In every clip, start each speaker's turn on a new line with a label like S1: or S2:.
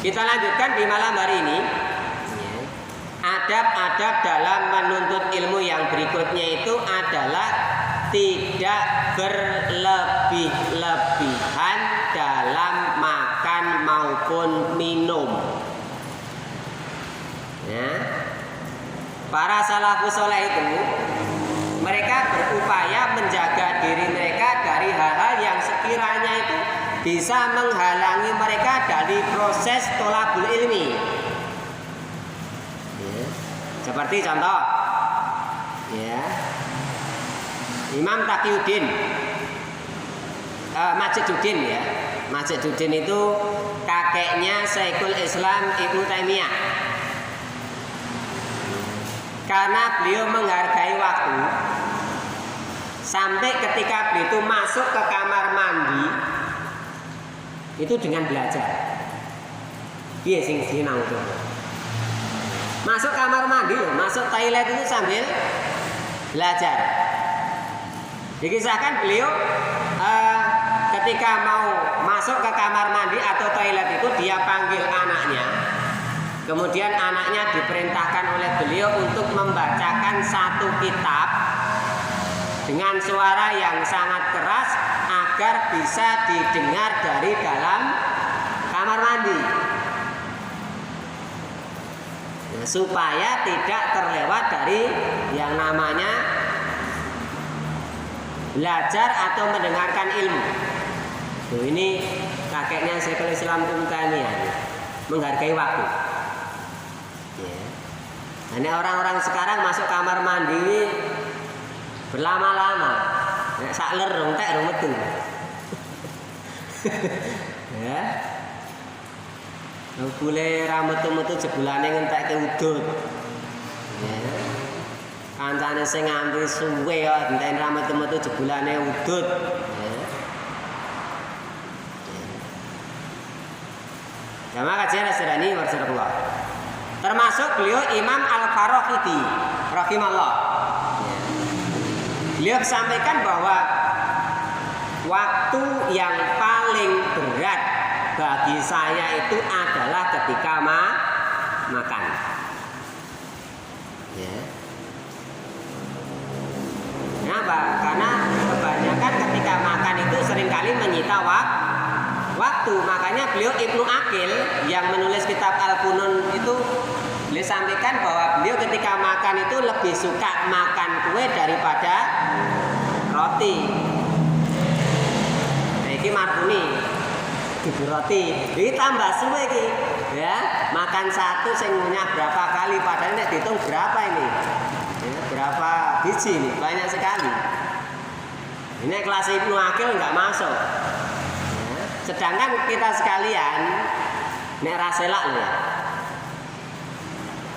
S1: Kita lanjutkan di malam hari ini. Adab-adab dalam menuntut ilmu yang berikutnya itu adalah tidak berlebih-lebihan dalam makan maupun minum. Ya. Para salafus saleh itu mereka berupaya menjaga diri mereka dari hal-hal yang sekiranya itu bisa menghalangi mereka dari proses tholabul ilmi. Ya. Seperti contoh, ya, Imam Taqiyuddin, Majiduddin, ya. Majiduddin itu kakeknya Syekhul Islam Ibnu Taimiyah. Karena beliau menghargai waktu, sampai ketika beliau itu masuk ke kamar mandi itu dengan belajar. Iya sing sinau itu. Masuk kamar mandi loh, masuk toilet itu sambil belajar. Dikisahkan beliau ketika mau masuk ke kamar mandi atau toilet itu dia panggil anaknya. Kemudian anaknya diperintahkan oleh beliau untuk membacakan satu kitab dengan suara yang sangat keras agar bisa didengar dari dalam kamar mandi, nah, supaya tidak terlewat dari yang namanya belajar atau mendengarkan ilmu. Tuh, ini kakeknya Syekhul Islam Ibnu Taimiyah menghargai waktu. Ini orang-orang sekarang masuk kamar mandi berlama-lama, sak lerung tek rung metu. Ya. Boleh ra metu-metu jebulane ngentekke udut. Ya. Kancane sing ngantri suwe kok enten ra metu-metu jebulane udut. Ya. Jamaah kajian sedani warahmatullah. Termasuk beliau Imam Al-Farahidi rahimahullah. Beliau sampaikan bahwa waktu yang paling berat bagi saya itu adalah ketika makan. Ya. Kenapa? Karena kebanyakan ketika makan itu seringkali menyita waktu. Makanya beliau Ibnu Aqil yang menulis kitab Al-Funun itu beliau sampaikan bahwa beliau ketika makan itu lebih suka makan kue daripada roti. Nah, ini marhuni gitu roti. Ini tambah suwe iki. Ya, makan satu sing ngunyah berapa kali padahal nek dihitung berapa ini? Ya, berapa biji ini? Banyak sekali. Ini kelas Ibnu Aqil enggak masuk. Sedangkan kita sekalian nek raselak loh ya.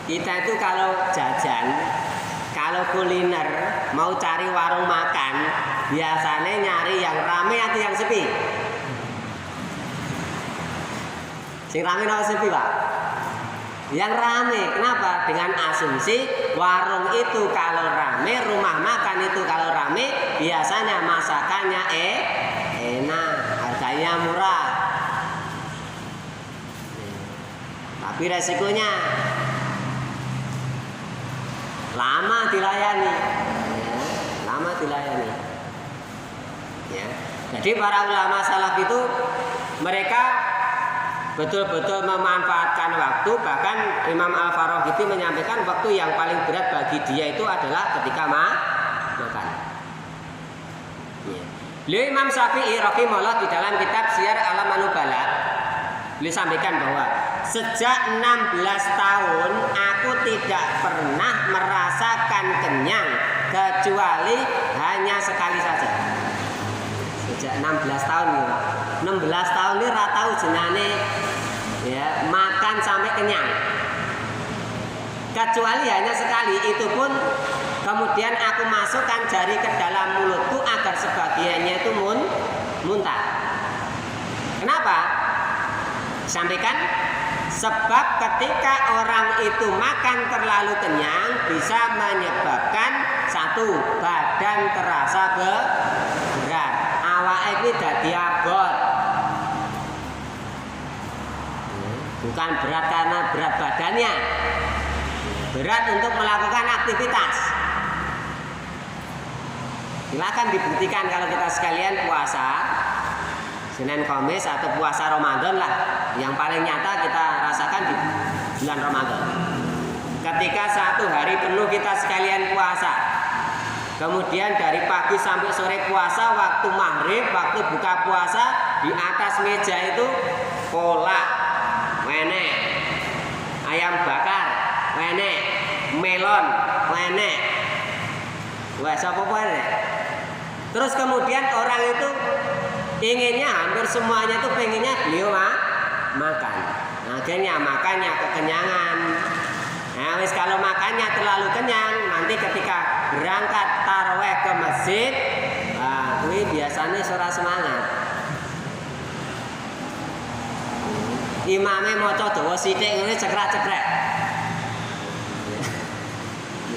S1: Kita itu kalau jajan, kalau kuliner mau cari warung makan, biasanya nyari yang rame atau yang sepi? Sing rame atau sepi, Pak? Yang rame. Kenapa? Dengan asumsi warung itu kalau rame, rumah makan itu kalau rame, biasanya masakannya enak. Harganya murah, tapi resikonya lama dilayani, lama dilayani. Ya. Jadi para ulama salaf itu mereka betul-betul memanfaatkan waktu. Bahkan Imam Al-Farahidi menyampaikan waktu yang paling berat bagi dia itu adalah ketika makan. Beliau Imam Syafi'i rahimahullah di dalam kitab Syiar A'lamun Nubala beliau sampaikan bahwa sejak 16 tahun aku tidak pernah merasakan kenyang kecuali hanya sekali saja. Sejak 16 tahun ya. 16 tahun ini ra tau jenenge ya makan sampai kenyang. Kecuali hanya sekali, itu pun kemudian aku masukkan jari ke dalam mulutku agar sebagiannya itu muntah. Kenapa? Sampaikan sebab ketika orang itu makan terlalu kenyang bisa menyebabkan satu, badan terasa berat, awake iki dadi abot. Bukan berat karena berat badannya, berat untuk melakukan aktivitas. Silakan dibuktikan kalau kita sekalian puasa Senin Kamis atau puasa Ramadan lah. Yang paling nyata kita rasakan di bulan Ramadan. Ketika satu hari penuh kita sekalian puasa, kemudian dari pagi sampai sore puasa, waktu maghrib, waktu buka puasa, di atas meja itu kolak, wenek, ayam bakar, wenek, melon, wenek, wes apa wenek. Terus kemudian orang itu inginnya hampir semuanya itu pengennya beliau makan. Akhirnya makannya kekenyangan. Nah, wis kalau makannya terlalu kenyang, nanti ketika berangkat taraweh ke masjid, kuwi biasanya ora semangat. Imame maca dawa sithik ngene cekrek-cekrek.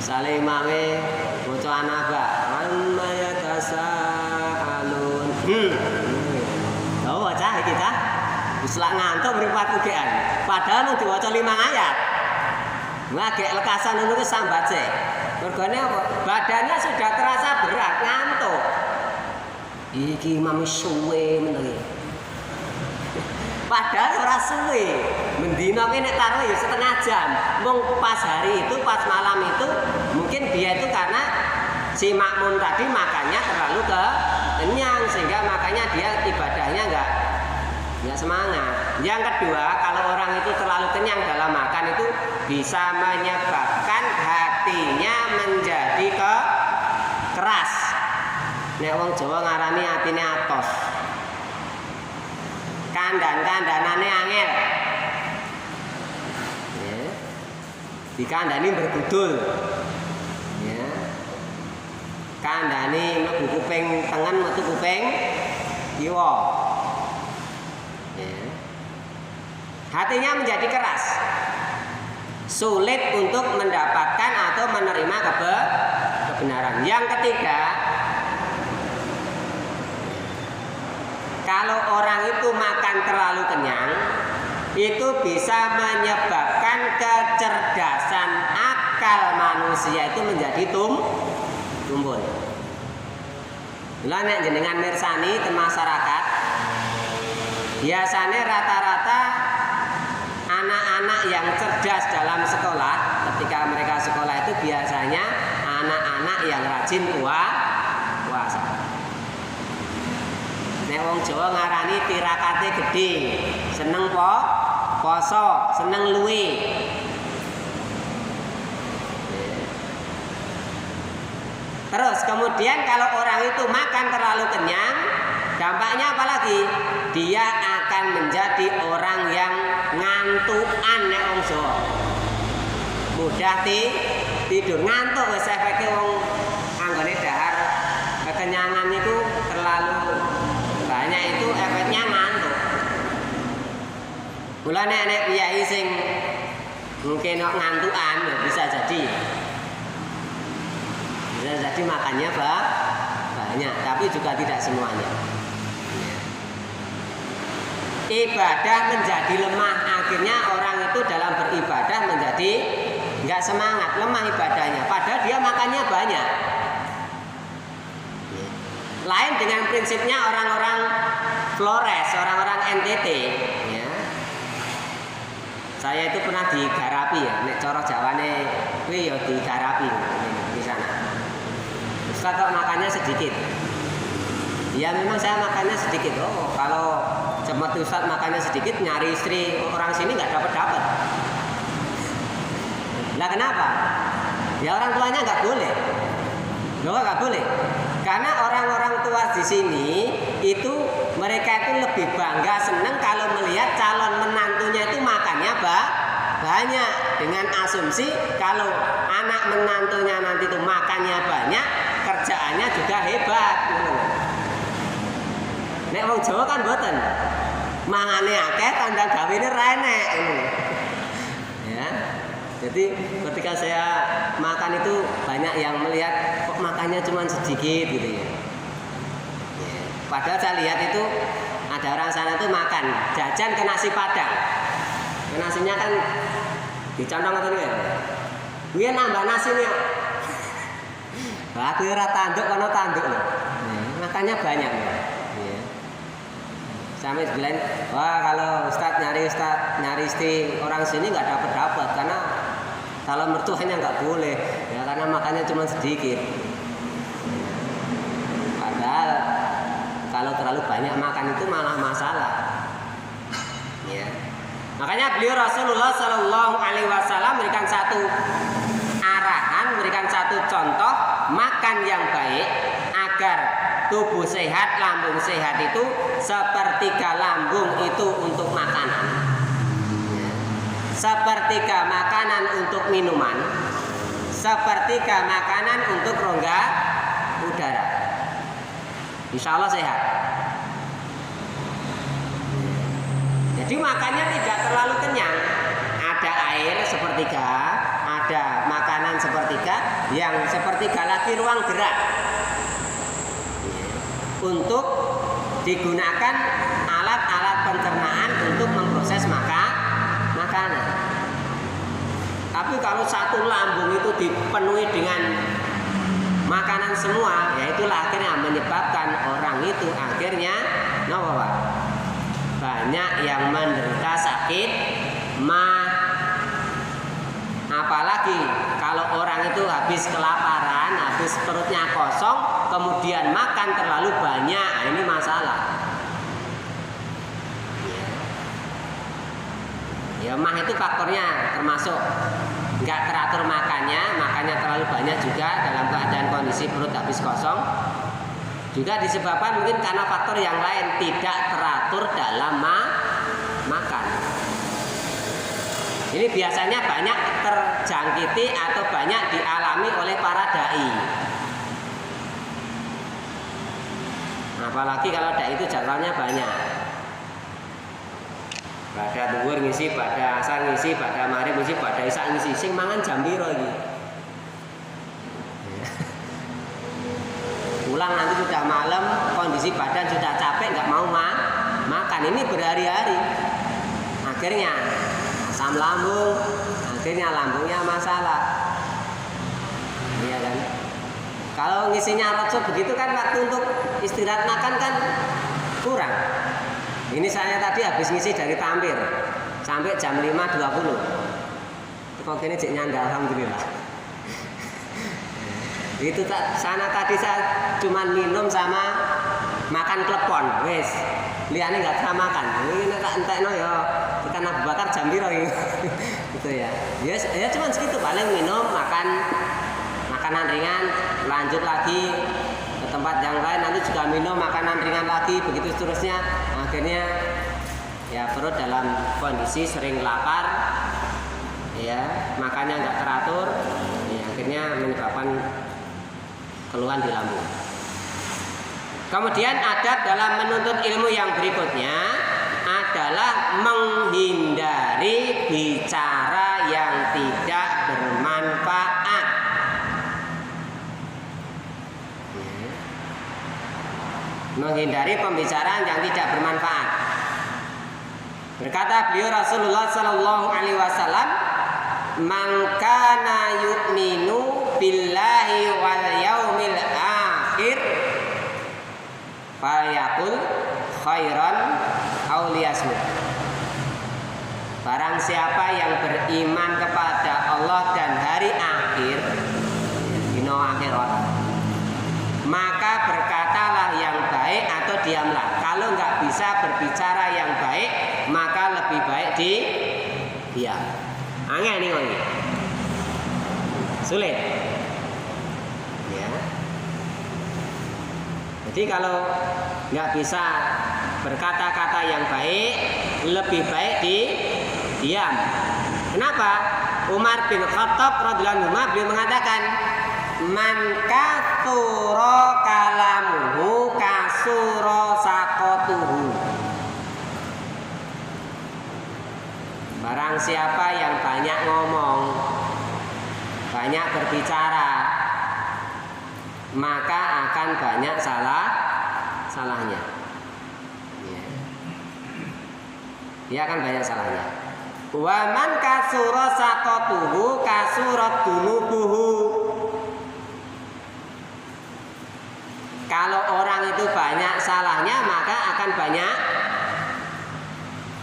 S1: Misale imame maca anaba, amma yatasaalun. Dawa cah iki ta. Wis lak ngantuk mripat ugean. Padahal mung diwaca 5 ayat. Ngagek lekasan ngono wis sambat sik. Mergane apa? Badannya sudah terasa berat, ngantuk. Iki imam suwe men. Padahal ora suwe. Mendino ki nek taruh ya setengah jam. Mung pas hari itu, pas malam itu mungkin dia itu karena si makmum tadi makannya terlalu kenyang sehingga makanya dia ibadahnya enggak semangat. Yang kedua, kalau orang itu terlalu kenyang dalam makan itu bisa menyebabkan hatinya menjadi keras. Nek wong Jawa ngarani atine atos. Kandan-kandanane angel. Ya. Dikandani bergudul. Ya. Kandani mlebu kuping tengen metu kuping kiwa. Ya. Hatinya menjadi keras. Sulit untuk mendapatkan atau menerima kebenaran. Yang ketiga, kalau orang itu makan terlalu kenyang, itu bisa menyebabkan kecerdasan akal manusia itu menjadi tumbul. Lah nek jenengan mirsani ten masyarakat, biasanya rata-rata anak-anak yang cerdas dalam sekolah, ketika mereka sekolah itu biasanya anak-anak yang rajin puasa. Nek wong Jawa ngarani tirakate gedhe, seneng poso, seneng luwe. Terus kemudian kalau orang itu makan terlalu kenyang, dampaknya apa lagi? Dia akan menjadi orang yang ngantukan nek wong Jawa. Mudah tidur, ngantuk wis efeke wong anggone dahar kekenyangan itu terlalu banyak itu efeknya ngantuk. Mulane nek piyai sing mungkin ngantukan ya bisa jadi. Bisa jadi makannya banyak, tapi juga tidak semuanya. Ibadah menjadi lemah, akhirnya orang itu dalam beribadah menjadi nggak semangat, lemah ibadahnya. Padahal dia makannya banyak. Lain dengan prinsipnya orang-orang Flores, orang-orang NTT. Ya. Saya itu pernah digarapi ya, nek cara Jawane kuwi ya digarapi di sana. Ustaz kok makannya sedikit. Ya memang saya makannya sedikit. Oh, kalau seperti Ustaz makannya sedikit, nyari istri orang sini nggak dapat. Lah kenapa? Ya orang tuanya nggak boleh. Loh nggak boleh. Karena orang-orang tua di sini itu mereka itu lebih bangga, seneng kalau melihat calon menantunya itu makannya banyak, dengan asumsi kalau anak menantunya nanti itu makannya banyak, kerjaannya juga hebat. Nek wong Jawa kan mboten. Mangane akeh tanda gawene ra enek. Ya. Jadi ketika saya makan itu banyak yang melihat kok makannya cuma sedikit gitu ya. Padahal saya lihat itu ada orang sana itu makan jajan ke nasi padang. nasinya kan dicondong atau enggak? Dia nambah nasi nih. Aku ora tanduk kono tanduk loh. Makannya banyak ya. Sampai bilang, wah kalau Ustadz nyari istri orang sini nggak dapat karena kalau mertuanya nggak boleh ya karena makannya cuma sedikit. Padahal kalau terlalu banyak makan itu malah masalah. Ya. Makanya beliau Rasulullah Shallallahu Alaihi Wasallam memberikan satu arahan, memberikan satu contoh makan yang baik agar tubuh sehat, lambung sehat itu sepertiga lambung itu untuk makanan, sepertiga makanan untuk minuman, sepertiga makanan untuk rongga udara. Insya Allah sehat. Jadi makannya tidak terlalu kenyang. Ada air sepertiga, ada makanan sepertiga, yang sepertiga lagi ruang gerak untuk digunakan alat-alat pencernaan untuk memproses makanan. Tapi kalau satu lambung itu dipenuhi dengan makanan semua, ya itulah akhirnya menyebabkan orang itu akhirnya banyak yang menderita sakit apalagi kalau orang itu habis kelaparan, habis perutnya kosong, kemudian makan terlalu banyak, ini masalah. Ya mah itu faktornya termasuk nggak teratur makannya terlalu banyak juga dalam keadaan kondisi perut habis kosong. Juga disebabkan mungkin karena faktor yang lain tidak teratur dalam makan. Ini biasanya banyak terjangkiti atau banyak dialami oleh para dai. Apalagi kalau dai itu jadwalnya banyak. Pada dhuwur ngisi, pada asar ngisi, pada maghrib ngisi, pada isya ngisi. Sing mangan jam piro iki? Pulang nanti sudah malam, kondisi badan sudah capek, nggak mau makan. Ini berhari-hari. Akhirnya asam lambung, akhirnya lambungnya masalah. Iya kan? Kalau ngisinya rotso begitu kan waktu untuk istirahat makan kan kurang. Ini saya tadi habis ngisi dari Tampir sampai jam 5.20. Kok kini cek nyanda, alhamdulillah. Itu sana tadi saya cuma minum sama makan klepon, wes. Liane nggak bisa makan. Ini tak entekno ya. Ikan Abu Bakar jam piro iki. Gitu ya. Ya cuma segitu, paling minum, makan makanan ringan, lanjut lagi ke tempat yang lain, nanti juga minum makanan ringan lagi, begitu seterusnya. Akhirnya ya perut dalam kondisi sering lapar, ya makannya nggak teratur, ya, akhirnya menyebabkan keluhan di lambung. Kemudian adab dalam menuntut ilmu yang berikutnya adalah menghindari bicara yang tidak bermanfaat. Menghindari pembicaraan yang tidak bermanfaat. Berkata beliau Rasulullah Sallallahu Alaihi Wasallam, "Man kana yu'minu billahi wal yaumil akhir, falyaqul khairan aw liyasmut." Barang siapa yang beriman kepada Allah dan hari akhir, dino akhirat, maka berkatalah yang baik atau diamlah. Kalau nggak bisa berbicara yang baik, maka lebih baik diam. Angel nih ini, sulit. Ya. Jadi kalau nggak bisa berkata-kata yang baik, lebih baik diam. Kenapa? Umar bin Khattab radhiyallahu anhu beliau mengatakan, "Man katsura kalamuhu kasura saqatuhu." Barang siapa yang banyak ngomong, banyak berbicara, maka akan banyak salahnya. Dia akan banyak salahnya. Wa man kasura saqatuhu kasurat dunubuhu. Kalau orang itu banyak salahnya, maka akan banyak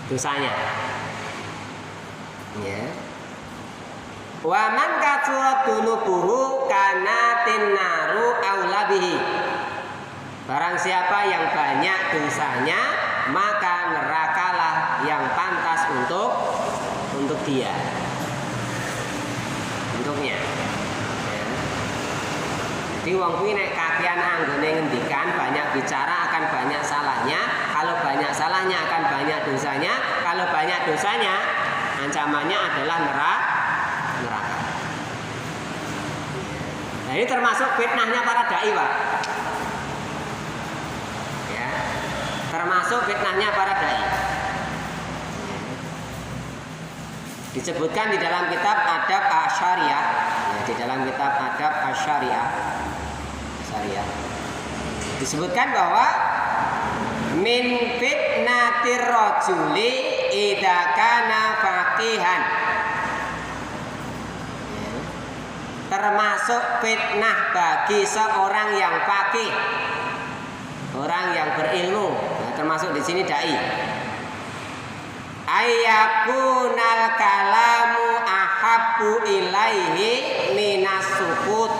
S1: dosanya. Ya. Wa man kasurat dunubuhu kanatin naru aula bihi. Barang siapa yang banyak dosanya, maka nerakalah yang pantas untuk dia, untuknya. Ya. Jadi wong kuwi nek kakean anggone ngendikan banyak bicara akan banyak salahnya. Kalau banyak salahnya akan banyak dosanya. Kalau banyak dosanya, ancamannya adalah neraka. Nah, ini termasuk fitnahnya para dai, Pak. Ya. Termasuk fitnahnya para dai. Disebutkan di dalam kitab Adab Asy-Syariah, ya, di dalam kitab Adab Asy-Syariah, disebutkan bahwa min fitnatir rajuli idza kana faqihan. Termasuk fitnah bagi seorang yang faqih, orang yang berilmu. Nah, termasuk di sini dai. Ayakunal kalamu ahabbu ilaihi minas sukut.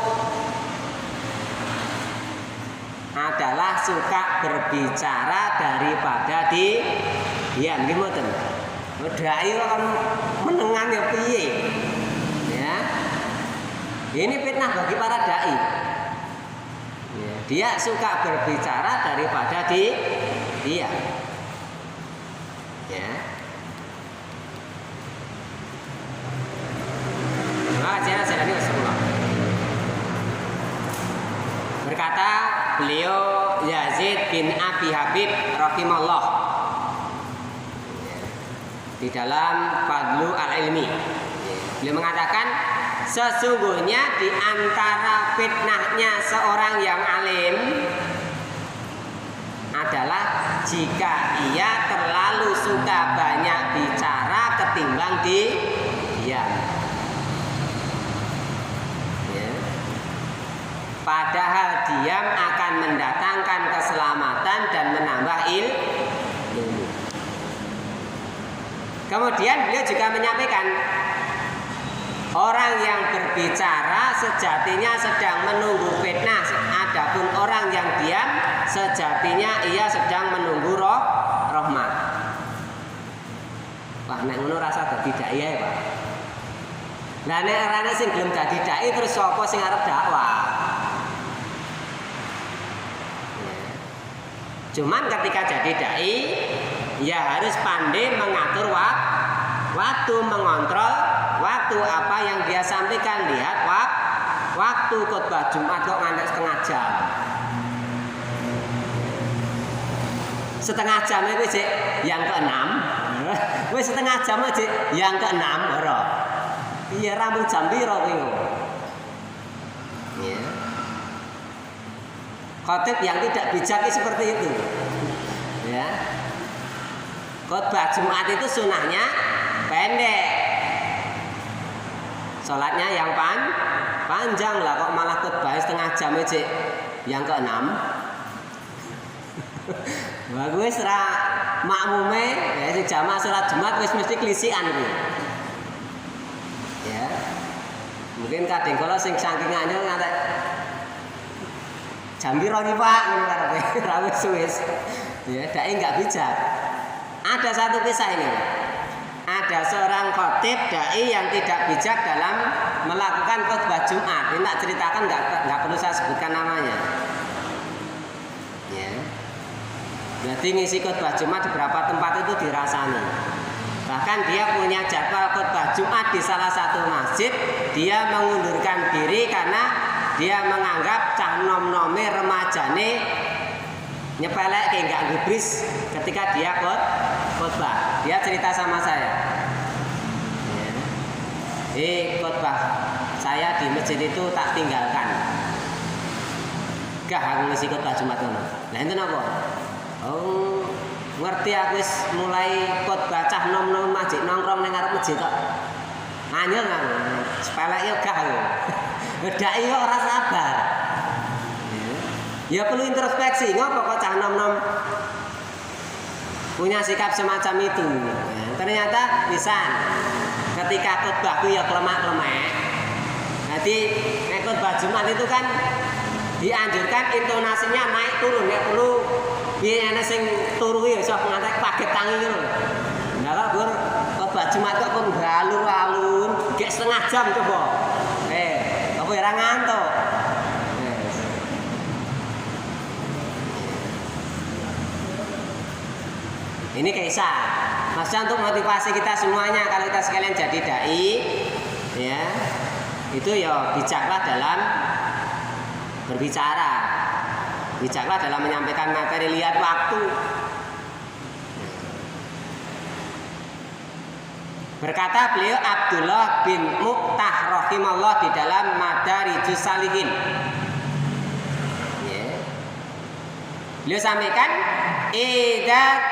S1: Adalah suka berbicara daripada diam. Gimana? Dai kan menengan ya piye? Ya. Ini fitnah bagi para dai. Ya, dia suka berbicara daripada diam. Ya. Berkata beliau Yazid bin Abi Habib rahimahullah di dalam Fadlu al-Ilmi, beliau mengatakan sesungguhnya di antara fitnahnya seorang yang alim adalah jika ia terlalu suka banyak bicara ketimbang diam. Padahal diam akan mendatangkan keselamatan dan menambah ilmu. Kemudian beliau juga menyampaikan, orang yang berbicara sejatinya sedang menunggu fitnah. Adapun orang yang diam sejatinya ia sedang menunggu rahmat. Wah, nek ngono rasa dadi dai ya, Pak. Lah nek arane sing gelem dadi dai terus sapa sing arep dakwah? Cuman ketika jadi dai, ya harus pandai mengatur waktu, mengontrol waktu apa yang dia sampaikan. Lihat waktu khotbah Jumat kok ngantek setengah jam. Setengah jam itu yang ke-6. Wis setengah jam aja yang ke-6 ora. Iya rambut jam piro kuwi. Ya. Khotib yang tidak bijak seperti itu, ya. Khotbah Jumat itu sunahnya pendek, sholatnya yang panjang lah. Kok malah khotbah setengah jam aja yang ke-6. Bagus ra makmume ya si jamaah sholat Jumat wis mesti klisikan kuwi. Ya. Mungkin kadang kala sing saking anyel ngantek jam piro iki Pak ngono karepe ra wis. Ya, dai enggak bijak. Ada satu kisah ini. Ada seorang khatib dai yang tidak bijak dalam melakukan khotbah Jumat. Ini tak ceritakan enggak perlu saya sebutkan namanya. Ya. Jadi ngisi khotbah Jumat di beberapa tempat itu dirasani. Bahkan dia punya jadwal khotbah Jumat di salah satu masjid. Dia mengundurkan diri karena dia menganggap cah nom-nome remajane nyepelek kayak enggak gubris ketika dia khotbah. Dia cerita sama saya. Ya. Khotbah saya di masjid itu tak tinggalkan. Gak aku ngisi khotbah Jumat ngono. Lah enten apa? Oh, Ngerti aku wis mulai khotbah cah nom-nom masjid nongkrong ning ngarep masjid kok. Nganyel aku. Sepelek yo gak aku. Bedake kok ora sabar. Ya perlu introspeksi, ngopo kok cah nom-nom punya sikap semacam itu. Ternyata pisan ketika khotbahku ya klemak-klemek. Jadi nek khotbah Jumat itu kan dianjurkan intonasinya naik turun nek perlu piye ana sing turu ya iso ngantek paget tangi ngono. Lah kok gur khotbah Jumat kok kon alur-alur gek setengah jam coba. Apa ora ngantuk. Ini kisah. Maksudnya untuk motivasi kita semuanya kalau kita sekalian jadi dai, ya itu ya bijaklah dalam berbicara, bijaklah dalam menyampaikan materi, lihat waktu. Berkata beliau Abdullah bin Mu'tah rahimahullah di dalam Madarijus Salihin. Ya. Beliau sampaikan idza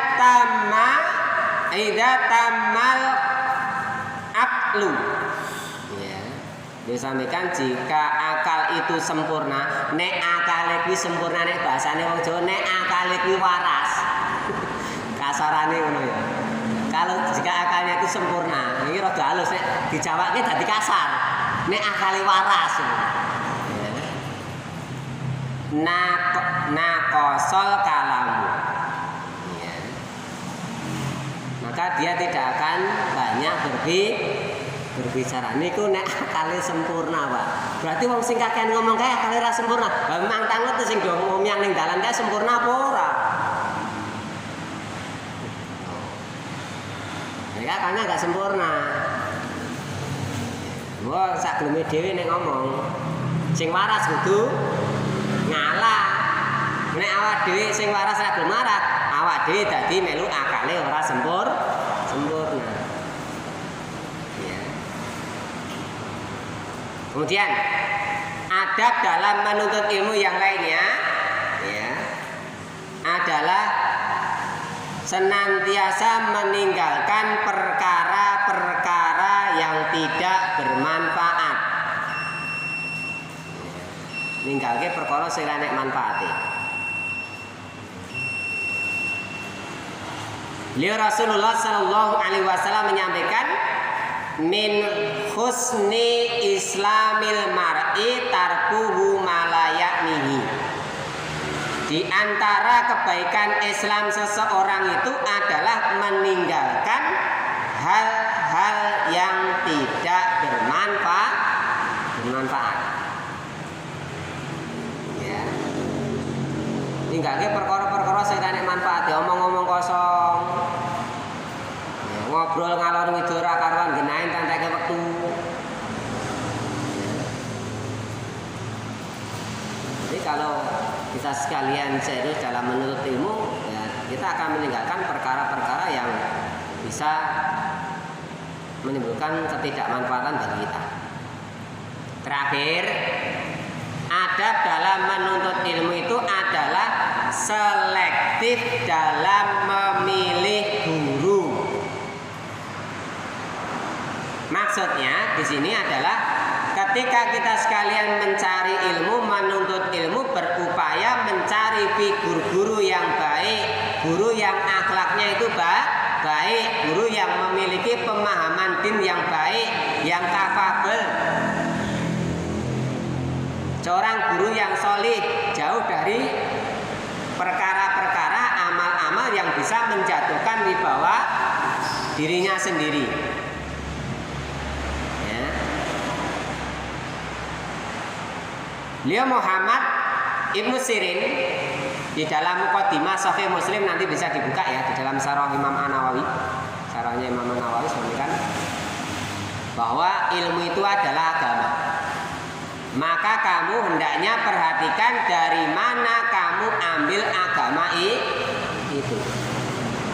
S1: tamal aqlu. Ya. Beliau sampaikan jika akal itu sempurna, nek akal iki sempurna nek bahasane wong Jawa nek akal iki waras. Kasarane ngono ya. Kalau jika akalnya itu sempurna, ini rada halus nek dijawabke dadi kasar. Nek akale waras. Nakosol kalamu. Ya. Maka dia tidak akan banyak berbicara. Niku nek akale sempurna, Pak. Berarti wong sing kakean ngomong kae akale ra sempurna. Lah memang tanut sing do ngomong ning dalan kae sempurna apa ora? Ya karena gak sempurna. Wah, sak geleme dhewe nek ngomong. Sing waras kudu ngalah. Nek awak dhewe sing waras ra gelem marah, awak dhewe dadi melu akale ora sempurna. Ya. Kemudian adab dalam menuntut ilmu yang lainnya ya adalah senantiasa meninggalkan perkara-perkara yang tidak bermanfaat. Ninggalke perkara sing ora nek manfaate. Beliau Rasulullah sallallahu alaihi wasallam menyampaikan min husni islamil mar'i tarkuhu ma la ya'nihi. Di antara kebaikan Islam seseorang itu adalah meninggalkan hal-hal yang tidak bermanfaat. Ya. Ninggalke perkara-perkara sing ora nek manfaat, omong-omong kosong. Ya, ngobrol ngalor ngidul ora karuan genahen tanteke wektu. Jadi kalau kita sekalian serius dalam menuntut ilmu, ya, kita akan meninggalkan perkara-perkara yang bisa menimbulkan ketidakmanfaatan bagi kita. Terakhir, adab dalam menuntut ilmu itu adalah selektif dalam memilih guru. Maksudnya di sini adalah ketika kita sekalian mencari ilmu, menuntut ilmu, berupaya mencari figur guru yang baik, guru yang akhlaknya itu baik, guru yang memiliki pemahaman din yang baik, yang kafabel. Seorang guru yang solih, jauh dari perkara-perkara amal-amal yang bisa menjatuhkan wibawa dirinya sendiri. Beliau Muhammad Ibnu Sirin di dalam Muqaddimah Sahih Muslim, nanti bisa dibuka ya di dalam Syarah Imam An-Nawawi. Syarahnya Imam An-Nawawi sebutkan bahwa ilmu itu adalah agama. Maka kamu hendaknya perhatikan dari mana kamu ambil agama itu.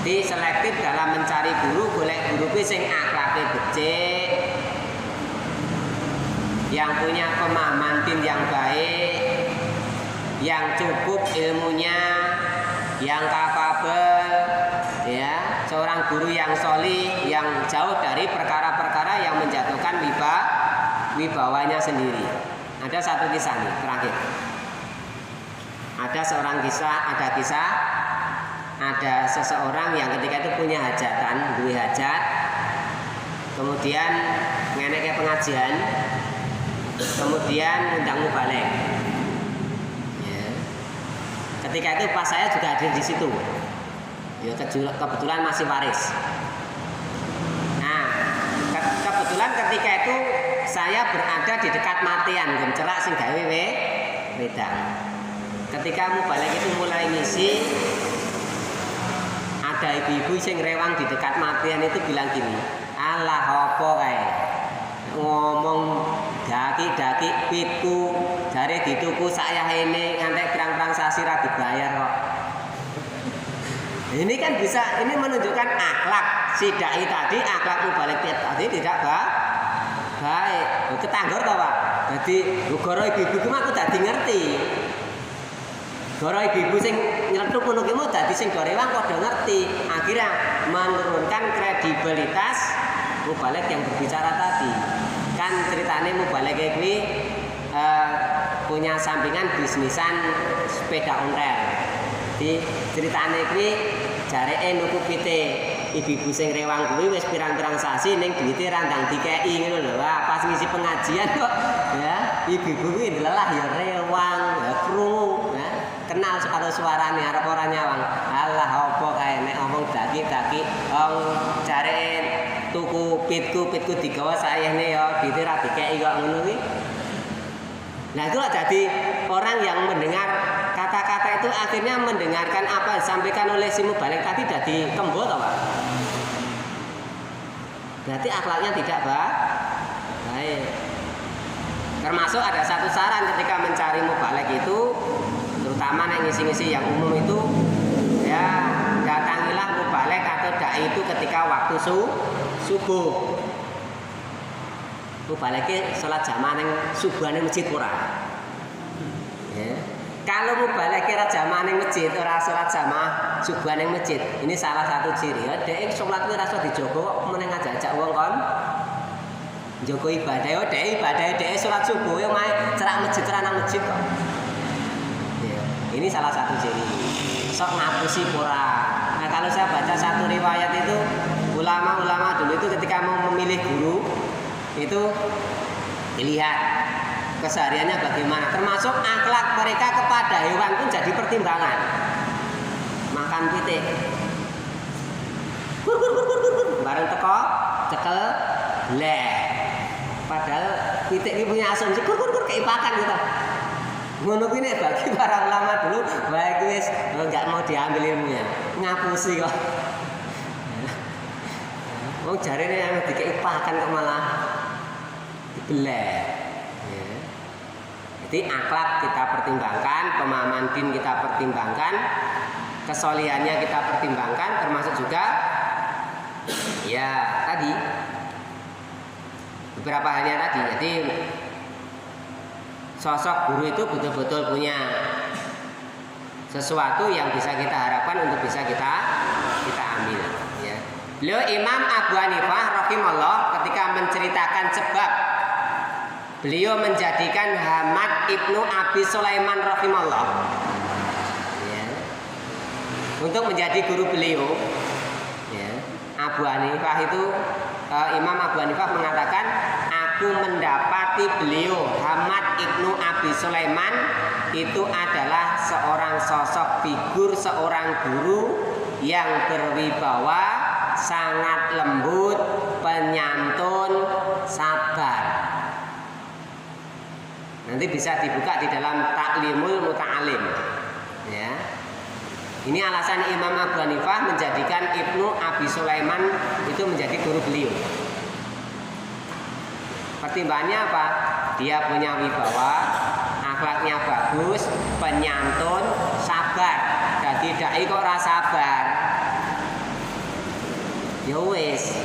S1: Di selektif dalam mencari guru, golek guru sing akhlake becik, yang punya pemahaman din yang baik, yang cukup ilmunya, yang kapabel, guru yang sholih, yang jauh dari perkara-perkara yang menjatuhkan wibawanya sendiri. Ada satu kisah nih terakhir. Ada seseorang yang ketika itu punya hajatan, duwe hajat, kemudian ngeneke pengajian, kemudian undang mubalik. Ya. Ketika itu pas saya juga hadir di situ. Ya, kebetulan masih waris. Nah, kebetulan ketika itu saya berada di dekat matian, gemcerak sing gawe wedang. Ketika mubalik itu mulai ngisi, ada ibu-ibu sing rewang di dekat matian itu bilang gini, "Alah apa kae? Ngomong daki-daki pitku, jare dituku sayahene ngantek pirang-pirang sasi ra dibayar kok." Ini kan bisa, ini menunjukkan akhlak si dai tadi, akhlak mubalik tadi tidak baik. Ketanggor toh Pak. Jadi goro ibu-ibu ku aku dadi ngerti. Goro ibu-ibu sing nyeletuk ngono ki mau dadi sing gorewang padha ngerti. Akhirnya menurunkan kredibilitas mubalik yang berbicara tadi. Kan ceritane mubalik iki punya sampingan bisnisan sepeda ontel. Di ceritane kuwi jareke nuku pite ibu-ibu sing rewang kuwi wis pirang-pirang sasi ning duwite ra ndang dikeki ngono lho. Wah, pas ngisi pengajian kok ya ibu-ibu kuwi ndelelah ya rewang, ya krungu, ya. Kenal karo suarane arep ora nyawang. Alah apa kae nek ngomong daki-daki jareke tuku pitku digawa sayene ya duwite ra dikeki kok ngono kuwi. Nah, itulah jadi orang yang mendengar kata-kata itu akhirnya mendengarkan apa disampaikan oleh si mubalik tadi jadi kembo toh Pak. Berarti akhlaknya tidak baik. Termasuk ada satu saran ketika mencari mubalik itu, terutama yang ngisi-ngisi yang umum itu, ya datangilah mubalik atau dai itu ketika waktu subuh. Mubalike salat jamaah ning subuhane masjid ora. Ya. Kalau mubalike ra jamaah ning masjid ora salat jamaah subuhan ning masjid, ini salah satu ciri. Ya dhek salat kuwi rasa dijogo kok meneng ajak wong kon. Jogo ibadah yo dhek ibadah dhek salat subuh yo mae cerak masjid ra nang masjid kok. Ya. Ini salah satu ciri. Sok ngapusi ora. Nah, kalau saya baca satu riwayat itu ulama-ulama dulu itu ketika mau memilih guru itu dilihat kesehariannya bagaimana, termasuk akhlak mereka kepada hewan pun jadi pertimbangan. Makan pitik kur bareng teko cekel bleh, padahal pitik ini punya asumsi kur keipakan gitu. Ngono kuwi nek bagi para ulama dulu baik wis enggak mau diambil ilmunya, ngapusi kok. Wong jarene nek dikeipakan kok malah dibelah. Ya. Jadi akhlak kita pertimbangkan, pemahaman din kita pertimbangkan, kesolihannya kita pertimbangkan, termasuk juga ya tadi beberapa halnya tadi. Jadi sosok guru itu betul-betul punya sesuatu yang bisa kita harapkan untuk bisa kita ambil. Ya. Beliau Imam Abu Hanifah rahimahullah ketika menceritakan sebab beliau menjadikan Hamad ibnu Abi Sulaiman rahimahullah ya, untuk menjadi guru beliau. Ya. Abu Hanifah itu Imam Abu Hanifah mengatakan, aku mendapati beliau Hamad ibnu Abi Sulaiman itu adalah seorang sosok figur seorang guru yang berwibawa, sangat lembut, penyantun, sabar. Nanti bisa dibuka di dalam Taklimul Muta'alim. Ya. Ini alasan Imam Abu Hanifah menjadikan Ibnu Abi Sulaiman itu menjadi guru beliau. Pertimbangannya apa? Dia punya wibawa, akhlaknya bagus, penyantun, sabar. Jadi dai kok ora sabar. Ya wis.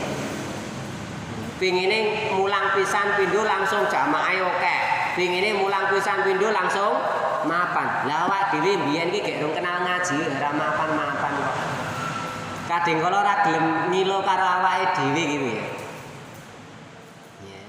S1: Pingine mulang pisan pindho langsung jamaah oke. Pingine mulang pisan pindho langsung mapan. Lah awak dhewe mbiyen iki gek kenal ngaji ora mapan-mapan kok. kadang kala ora gelem ngilo karo awake dhewe gitu ya. Ya.